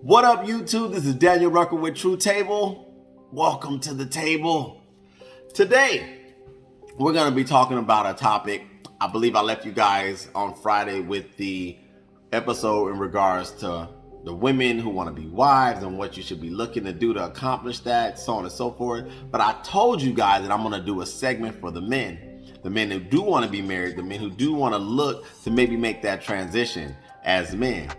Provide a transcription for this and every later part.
What up, YouTube? This is Daniel Rucker with True Table. Welcome to the table. Today, we're going to be talking about a topic. I believe I left you guys on Friday with the episode in regards to the women who want to be wives and what you should be looking to do to accomplish that, so on and so forth. But I told you guys that I'm going to do a segment for the men who do want to be married, the men who do want to look to maybe make that transition as men.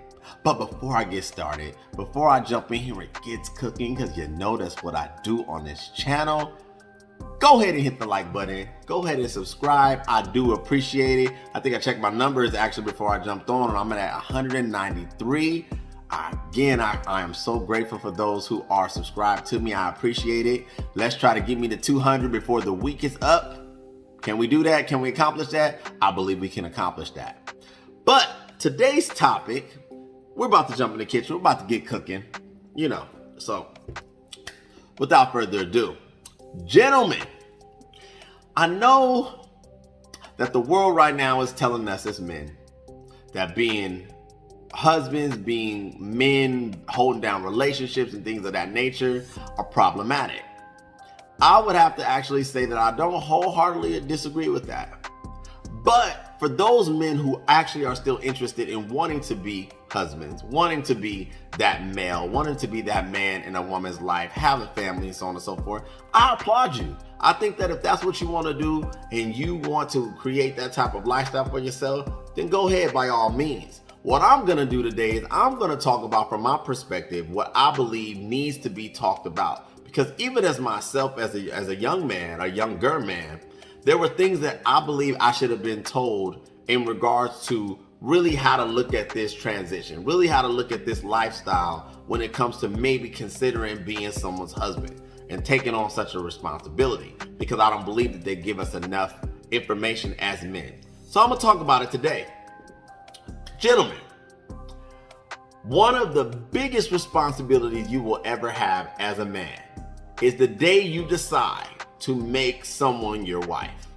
But before I get started, before I jump in here and get cooking, because you know that's what I do on this channel, go ahead and hit the like button. Go ahead and subscribe. I do appreciate it. I think I checked my numbers actually before I jumped on, and I'm at 193. Again, I am so grateful for those who are subscribed to me. I appreciate it. Let's try to get me to 200 before the week is up. Can we do that? Can we accomplish that? I believe we can accomplish that. But today's topic, we're about to jump in the kitchen. We're about to get cooking, So without further ado, gentlemen, I know that the world right now is telling us as men that being husbands, being men, holding down relationships and things of that nature are problematic. I would have to actually say that I don't wholeheartedly disagree with that. But for those men who actually are still interested in wanting to be husbands, wanting to be that male, wanting to be that man in a woman's life, have a family, and so on and so forth, I applaud you. I think that if that's what you want to do and you want to create that type of lifestyle for yourself, then go ahead by all means. What I'm going to do today is I'm going to talk about, from my perspective, what I believe needs to be talked about. Because even as myself, as a young man, a younger man, there were things that I believe I should have been told in regards to really how to look at this transition, really how to look at this lifestyle when it comes to maybe considering being someone's husband and taking on such a responsibility, because I don't believe that they give us enough information as men. So I'm going to talk about it today. Gentlemen, one of the biggest responsibilities you will ever have as a man is the day you decide to make someone your wife.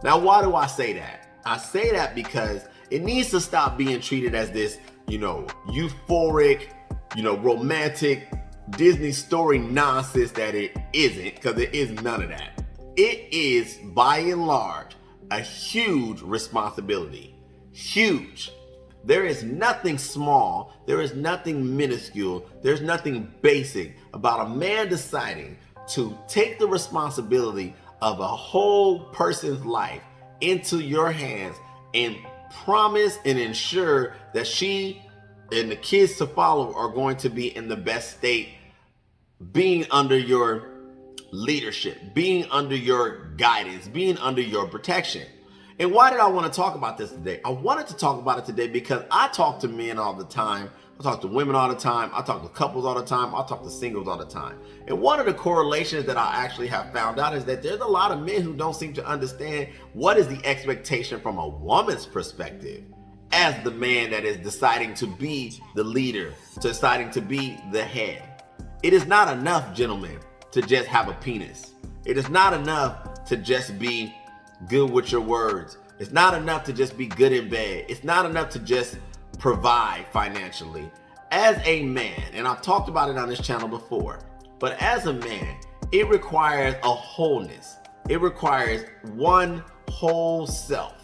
Now, why do I say that? I say that because it needs to stop being treated as this, euphoric, romantic Disney story nonsense that it isn't, because it is none of that. It is, by and large, a huge responsibility. Huge. There is nothing small, there is nothing minuscule, there's nothing basic about a man deciding to take the responsibility of a whole person's life into your hands and promise and ensure that she and the kids to follow are going to be in the best state, being under your leadership, being under your guidance, being under your protection. And why did I want to talk about this today? I wanted to talk about it today because I talk to men all the time. I talk to women all the time. I talk to couples all the time. I talk to singles all the time. And one of the correlations that I actually have found out is that there's a lot of men who don't seem to understand what is the expectation from a woman's perspective as the man that is deciding to be the leader, deciding to be the head. It is not enough, gentlemen, to just have a penis. It is not enough to just be good with your words. It's not enough to just be good in bed. It's not enough to just provide financially. As a man, and I've talked about it on this channel before, but as a man, it requires a wholeness. It requires one whole self.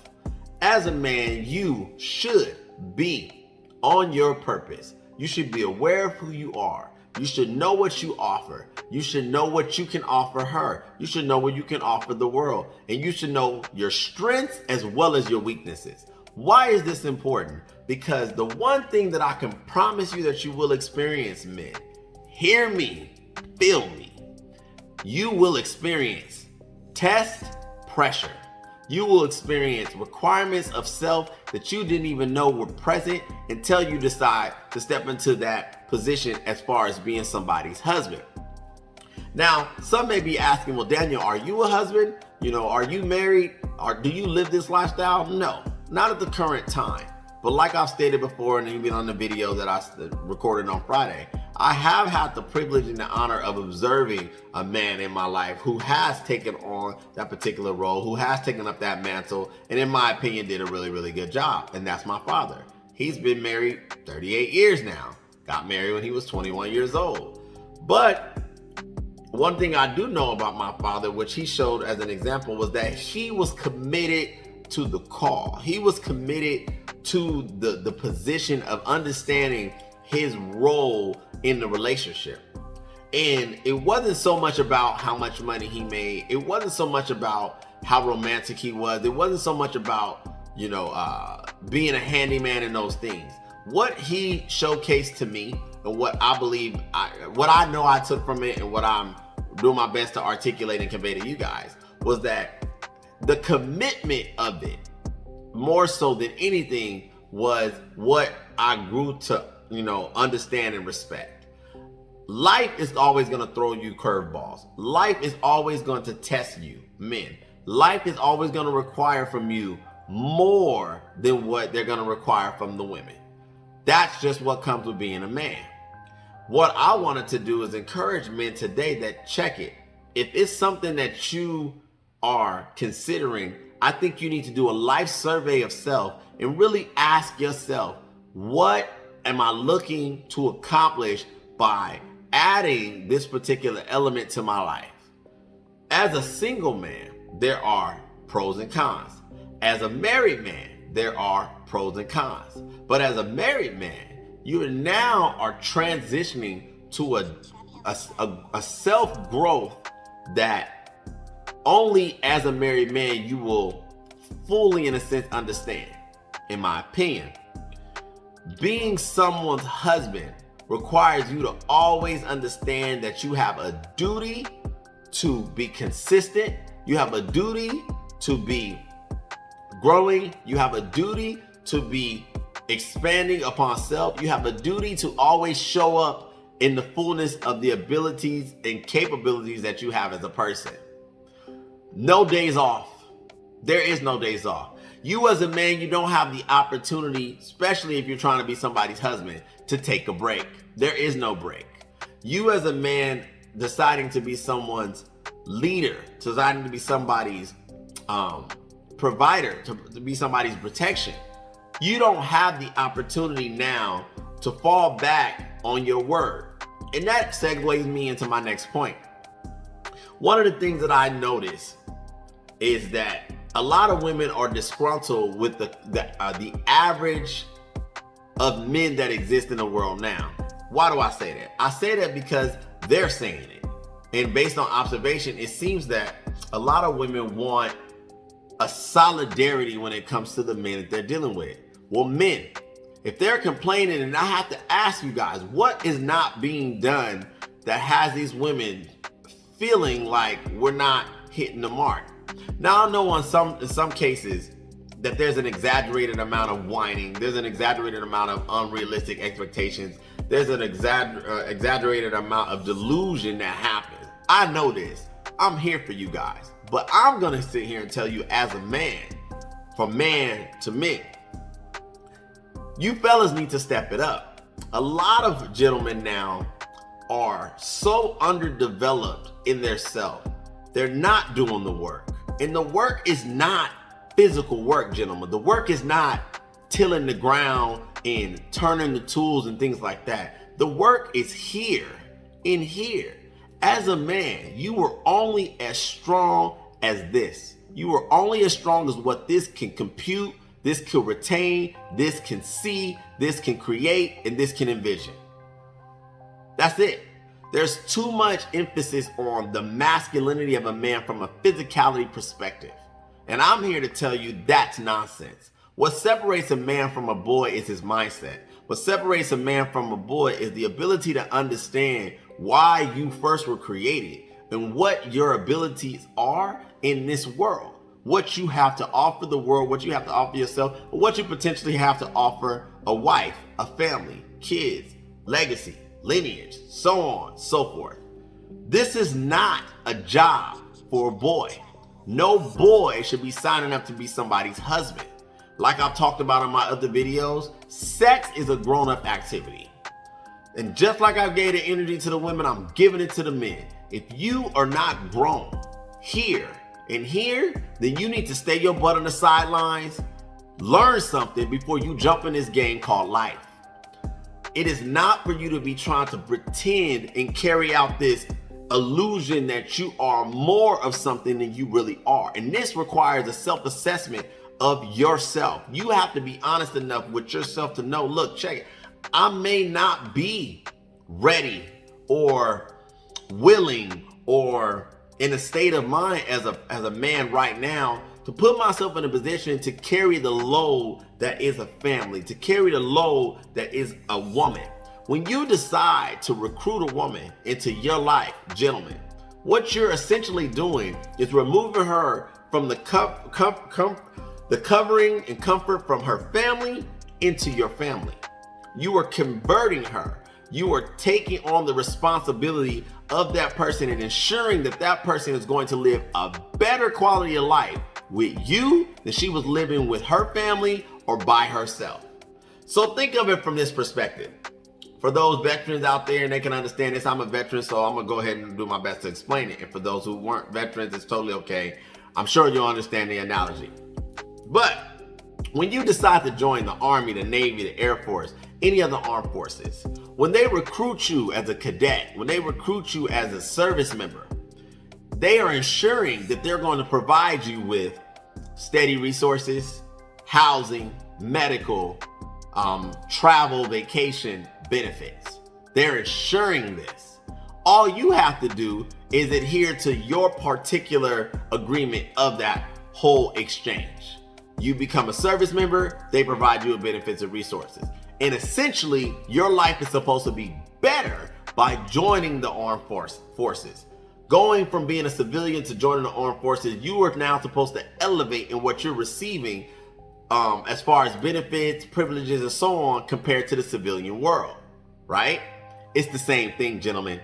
As a man, you should be on your purpose. You should be aware of who you are. You should know what you offer. You should know what you can offer her. You should know what you can offer the world. And you should know your strengths as well as your weaknesses. Why is this important? Because the one thing that I can promise you that you will experience, men, hear me, feel me, you will experience test pressure. You will experience requirements of self that you didn't even know were present until you decide to step into that position as far as being somebody's husband. Now, some may be asking, well, Daniel, are you a husband? Are you married? Or do you live this lifestyle? No, not at the current time. But like I've stated before, and even on the video that I recorded on Friday, I have had the privilege and the honor of observing a man in my life who has taken on that particular role, who has taken up that mantle, and in my opinion, did a really, really good job. And that's my father. He's been married 38 years now. got married when he was 21 years old. But one thing I do know about my father, which he showed as an example, was that he was committed to the call. He was committed to the position of understanding his role in the relationship. And it wasn't so much about how much money he made. It wasn't so much about how romantic he was. It wasn't so much about, being a handyman and those things. What he showcased to me and what I believe, what I know I took from it and what I'm doing my best to articulate and convey to you guys was that the commitment of it, more so than anything, was what I grew to, understand and respect. Life is always going to throw you curveballs. Life is always going to test you, men. Life is always going to require from you more than what they're going to require from the women. That's just what comes with being a man. What I wanted to do is encourage men today that check it. If it's something that you are considering, I think you need to do a life survey of self and really ask yourself, what am I looking to accomplish by adding this particular element to my life? As a single man, there are pros and cons. As a married man, there are pros and cons. But as a married man, you now are transitioning to a self-growth that only as a married man you will fully, in a sense, understand. In my opinion, being someone's husband requires you to always understand that you have a duty to be consistent. You have a duty to be growing. You have a duty to be expanding upon self. You have a duty to always show up in the fullness of the abilities and capabilities that you have as a person. No days off. There is no days off. You as a man, you don't have the opportunity, especially if you're trying to be somebody's husband, to take a break. There is no break. You as a man deciding to be someone's leader, deciding to be somebody's provider, to be somebody's protection, you don't have the opportunity now to fall back on your word. And that segues me into my next point. One of the things that I notice is that a lot of women are disgruntled with the average of men that exist in the world now. Why do I say that? I say that because they're saying it. And based on observation, it seems that a lot of women want a solidarity when it comes to the men that they're dealing with. Well, men, if they're complaining, and I have to ask you guys, what is not being done that has these women feeling like we're not hitting the mark? Now, I know in some cases that there's an exaggerated amount of whining. There's an exaggerated amount of unrealistic expectations. There's an exaggerated amount of delusion that happens. I know this. I'm here for you guys. But I'm going to sit here and tell you as a man, from man to men, you fellas need to step it up. A lot of gentlemen now are so underdeveloped in their self. They're not doing the work. And the work is not physical work, gentlemen. The work is not tilling the ground and turning the tools and things like that. The work is here, in here. As a man, you were only as strong as this. You were only as strong as what this can compute, this can retain, this can see, this can create, and this can envision. That's it. There's too much emphasis on the masculinity of a man from a physicality perspective. And I'm here to tell you that's nonsense. What separates a man from a boy is his mindset. What separates a man from a boy is the ability to understand why you first were created and what your abilities are in this world. What you have to offer the world, what you have to offer yourself, or what you potentially have to offer a wife, a family, kids, legacy, lineage, so on, so forth. This is not a job for a boy. No boy should be signing up to be somebody's husband. Like I've talked about in my other videos, sex is a grown-up activity. And just like I gave the energy to the women, I'm giving it to the men. If you are not grown here and here, then you need to stay your butt on the sidelines, learn something before you jump in this game called life. It is not for you to be trying to pretend and carry out this illusion that you are more of something than you really are. And this requires a self-assessment of yourself. You have to be honest enough with yourself to know, look, check it. I may not be ready or willing or in a state of mind as a man right now to put myself in a position to carry the load that is a family, to carry the load that is a woman. When you decide to recruit a woman into your life, gentlemen, what you're essentially doing is removing her from the covering and comfort from her family into your family. You are converting her. You are taking on the responsibility of that person and ensuring that that person is going to live a better quality of life with you than she was living with her family or by herself. So think of it from this perspective. For those veterans out there and they can understand this, I'm a veteran, so I'm gonna go ahead and do my best to explain it. And for those who weren't veterans, it's totally okay. I'm sure you'll understand the analogy. But when you decide to join the Army, the Navy, the Air Force, any other armed forces, when they recruit you as a cadet, when they recruit you as a service member, they are ensuring that they're going to provide you with steady resources, housing, medical, travel, vacation benefits. They're ensuring this. All you have to do is adhere to your particular agreement of that whole exchange. You become a service member, they provide you with benefits and resources. And essentially, your life is supposed to be better by joining the armed forces. Going from being a civilian to joining the armed forces, you are now supposed to elevate in what you're receiving as far as benefits, privileges, and so on compared to the civilian world, right? It's the same thing, gentlemen.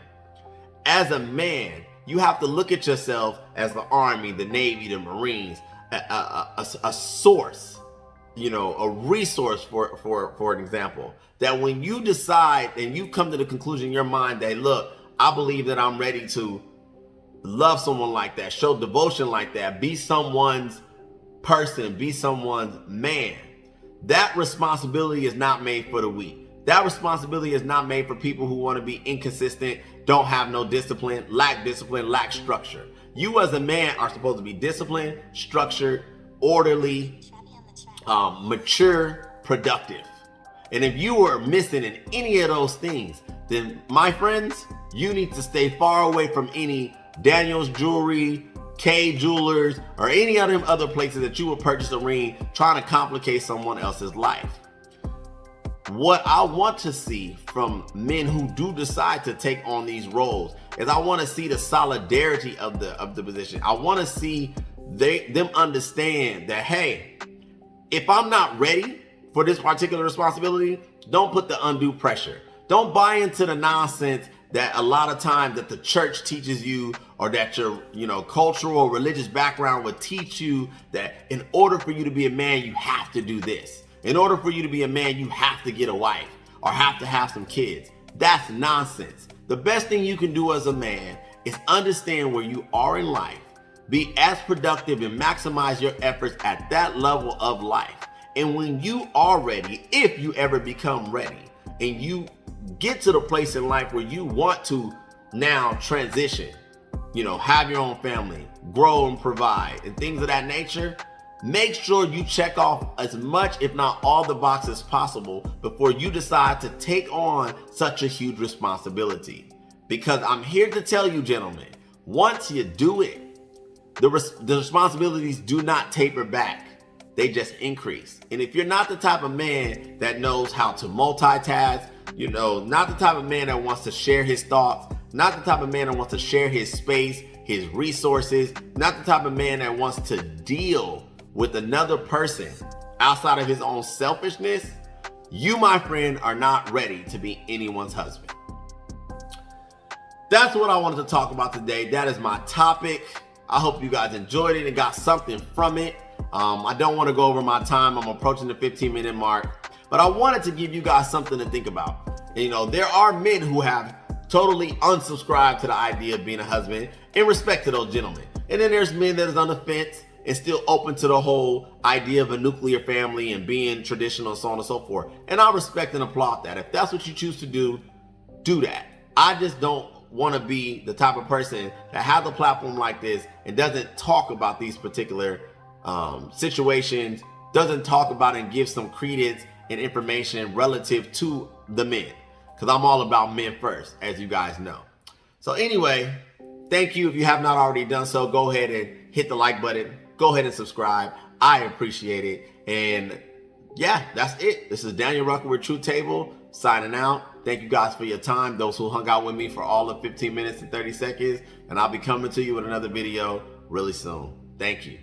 As a man, you have to look at yourself as the Army, the Navy, the Marines, a source, a resource for an example, that when you decide and you come to the conclusion in your mind that, look, I believe that I'm ready to love someone like that, show devotion like that, be someone's person, be someone's man. That responsibility is not made for the weak. That responsibility is not made for people who want to be inconsistent, don't have no discipline, lack structure. You as a man are supposed to be disciplined, structured, orderly, mature, productive. And if you are missing in any of those things, then my friends, you need to stay far away from any Daniel's Jewelry, K Jewelers, or any of them other places that you will purchase a ring trying to complicate someone else's life. What I want to see from men who do decide to take on these roles is I want to see the solidarity of the position. I want to see them understand that, hey, if I'm not ready for this particular responsibility, don't put the undue pressure. Don't buy into the nonsense that a lot of times that the church teaches you, or that your cultural or religious background would teach you, that in order for you to be a man, you have to do this. In order for you to be a man, you have to get a wife or have to have some kids. That's nonsense. The best thing you can do as a man is understand where you are in life, be as productive and maximize your efforts at that level of life. And when you are ready, if you ever become ready, and you get to the place in life where you want to now transition, have your own family, grow and provide, and things of that nature, make sure you check off as much, if not all, the boxes possible before you decide to take on such a huge responsibility. Because I'm here to tell you, gentlemen, once you do it, the responsibilities do not taper back. They just increase. And if you're not the type of man that knows how to multitask, not the type of man that wants to share his thoughts, not the type of man that wants to share his space, his resources, not the type of man that wants to deal with another person outside of his own selfishness, you, my friend, are not ready to be anyone's husband. That's what I wanted to talk about today. That is my topic. I hope you guys enjoyed it and got something from it. I don't want to go over my time. I'm approaching the 15-minute mark, but I wanted to give you guys something to think about. There are men who have totally unsubscribed to the idea of being a husband in respect to those gentlemen. And then there's men that is on the fence, and still open to the whole idea of a nuclear family and being traditional and so on and so forth. And I respect and applaud that. If that's what you choose to do, do that. I just don't want to be the type of person that has a platform like this and doesn't talk about these particular situations, doesn't talk about and give some credence and information relative to the men, because I'm all about men first, as you guys know. So anyway, thank you. If you have not already done so, go ahead and hit the like button. Go ahead and subscribe. I appreciate it. And yeah, that's it. This is Daniel Rucker with Truth Table signing out. Thank you guys for your time, those who hung out with me for all of 15 minutes and 30 seconds. And I'll be coming to you with another video really soon. Thank you.